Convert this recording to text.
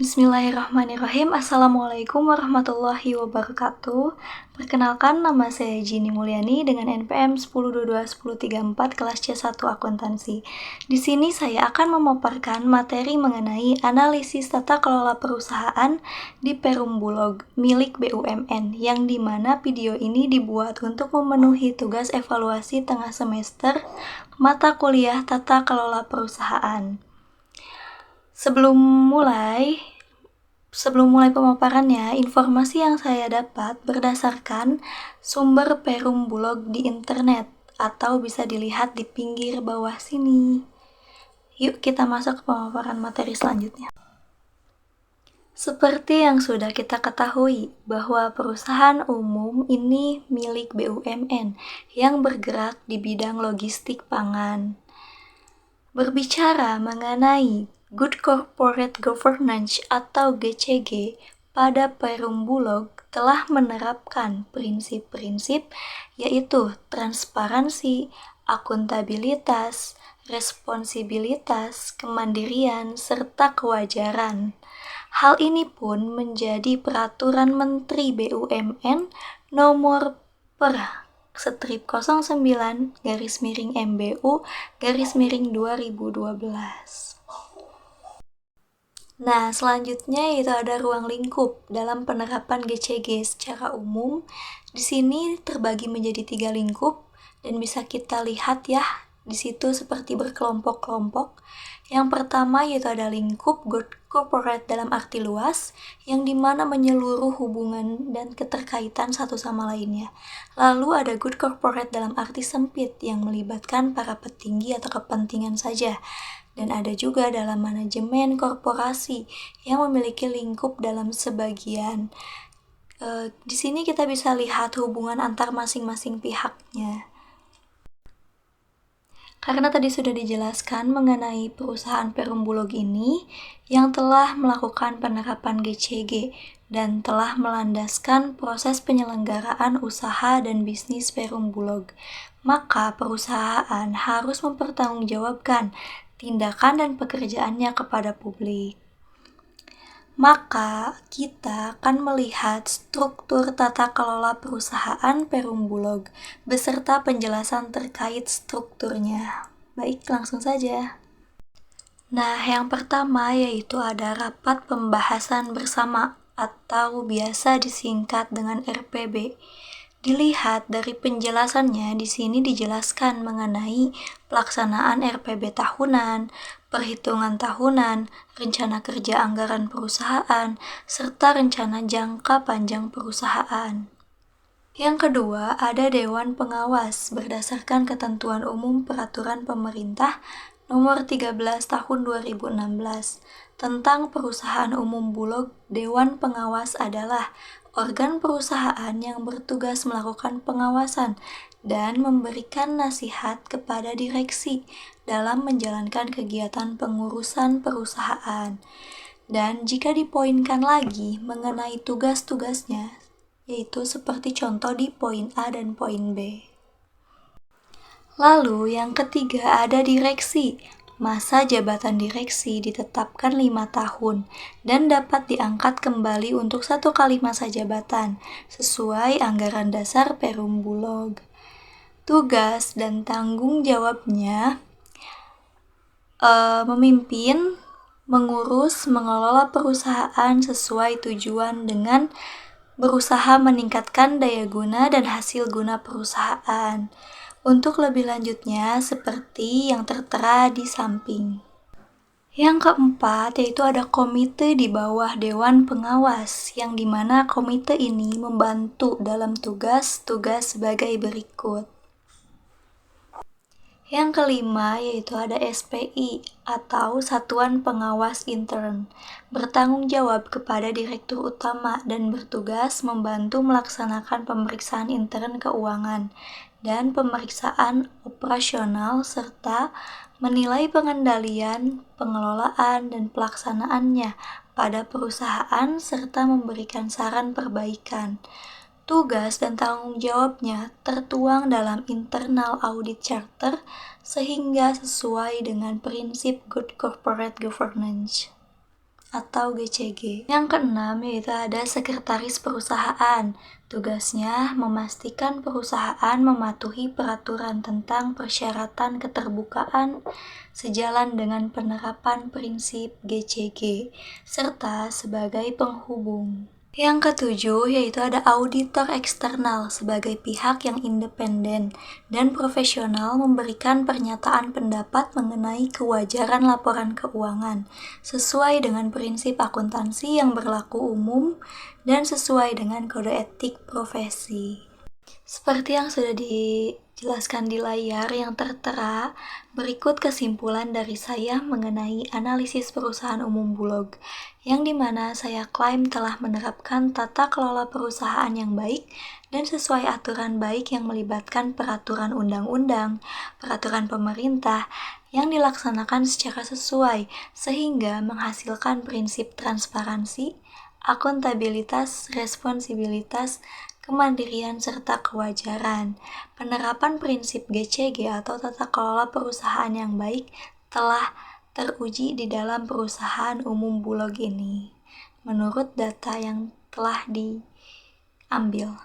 Bismillahirrahmanirrahim. Assalamualaikum warahmatullahi wabarakatuh. Perkenalkan, nama saya Jini Mulyani dengan NPM 10221034 kelas C1 Akuntansi. Di sini saya akan memaparkan materi mengenai analisis tata kelola perusahaan di Perum Bulog milik BUMN, yang dimana video ini dibuat untuk memenuhi tugas evaluasi tengah semester mata kuliah tata kelola perusahaan. Sebelum mulai pemaparannya, informasi yang saya dapat berdasarkan sumber Perum Bulog di internet atau bisa dilihat di pinggir bawah sini. Yuk kita masuk ke pemaparan materi selanjutnya. Seperti yang sudah kita ketahui, bahwa perusahaan umum ini milik BUMN yang bergerak di bidang logistik pangan. Berbicara mengenai Good Corporate Governance atau GCG, pada Perum Bulog telah menerapkan prinsip-prinsip yaitu transparansi, akuntabilitas, responsibilitas, kemandirian, serta kewajaran. Hal ini pun menjadi peraturan Menteri BUMN nomor /09/MBU /2012. Nah, selanjutnya yaitu ada ruang lingkup dalam penerapan GCG secara umum. Di sini terbagi menjadi 3 lingkup dan bisa kita lihat ya di situ seperti berkelompok-kelompok. Yang pertama yaitu ada lingkup Good Corporate dalam arti luas, yang dimana menyeluruh hubungan dan keterkaitan satu sama lainnya. Lalu ada Good Corporate dalam arti sempit, yang melibatkan para petinggi atau kepentingan saja. Dan ada juga dalam manajemen korporasi yang memiliki lingkup dalam sebagian. Di sini kita bisa lihat hubungan antar masing-masing pihaknya. Karena tadi sudah dijelaskan mengenai perusahaan Perum Bulog ini yang telah melakukan penerapan GCG dan telah melandaskan proses penyelenggaraan usaha dan bisnis Perum Bulog, maka perusahaan harus mempertanggungjawabkan tindakan dan pekerjaannya kepada publik. Maka kita akan melihat struktur tata kelola perusahaan Perum Bulog beserta penjelasan terkait strukturnya. Baik, langsung saja. Nah, yang pertama yaitu ada rapat pembahasan bersama atau biasa disingkat dengan RPB. Dilihat dari penjelasannya, di sini dijelaskan mengenai pelaksanaan RPB tahunan, perhitungan tahunan, rencana kerja anggaran perusahaan, serta rencana jangka panjang perusahaan. Yang kedua, ada Dewan Pengawas berdasarkan Ketentuan Umum Peraturan Pemerintah Nomor 13 Tahun 2016 tentang Perusahaan Umum Bulog. Dewan Pengawas adalah organ perusahaan yang bertugas melakukan pengawasan dan memberikan nasihat kepada direksi dalam menjalankan kegiatan pengurusan perusahaan. Dan jika dipoinkan lagi mengenai tugas-tugasnya, yaitu seperti contoh di poin A dan poin B. Lalu yang ketiga ada direksi. Masa jabatan direksi ditetapkan 5 tahun dan dapat diangkat kembali untuk 1 kali masa jabatan sesuai anggaran dasar Perum Bulog. Tugas dan tanggung jawabnya memimpin, mengurus, mengelola perusahaan sesuai tujuan dengan berusaha meningkatkan daya guna dan hasil guna perusahaan. Untuk lebih lanjutnya seperti yang tertera di samping. Yang keempat yaitu ada komite di bawah Dewan Pengawas, yang dimana komite ini membantu dalam tugas-tugas sebagai berikut. Yang kelima yaitu ada SPI atau Satuan Pengawas Intern, bertanggung jawab kepada Direktur Utama dan bertugas membantu melaksanakan pemeriksaan intern keuangan dan pemeriksaan operasional serta menilai pengendalian, pengelolaan, dan pelaksanaannya pada perusahaan serta memberikan saran perbaikan. Tugas dan tanggung jawabnya tertuang dalam internal audit charter sehingga sesuai dengan prinsip Good Corporate Governance. atau GCG. Yang keenam yaitu ada sekretaris perusahaan. Tugasnya memastikan perusahaan mematuhi peraturan tentang persyaratan keterbukaan sejalan dengan penerapan prinsip GCG, serta sebagai penghubung. Yang ketujuh yaitu ada auditor eksternal sebagai pihak yang independen dan profesional memberikan pernyataan pendapat mengenai kewajaran laporan keuangan sesuai dengan prinsip akuntansi yang berlaku umum dan sesuai dengan kode etik profesi. Seperti yang sudah dijelaskan di layar yang tertera, berikut kesimpulan dari saya mengenai analisis perusahaan umum Bulog, yang dimana saya klaim telah menerapkan tata kelola perusahaan yang baik dan sesuai aturan baik yang melibatkan peraturan undang-undang, peraturan pemerintah, yang dilaksanakan secara sesuai, sehingga menghasilkan prinsip transparansi, akuntabilitas, responsibilitas, kemandirian, serta kewajaran. Penerapan prinsip GCG atau tata kelola perusahaan yang baik telah teruji di dalam perusahaan umum Bulog ini, menurut data yang telah diambil.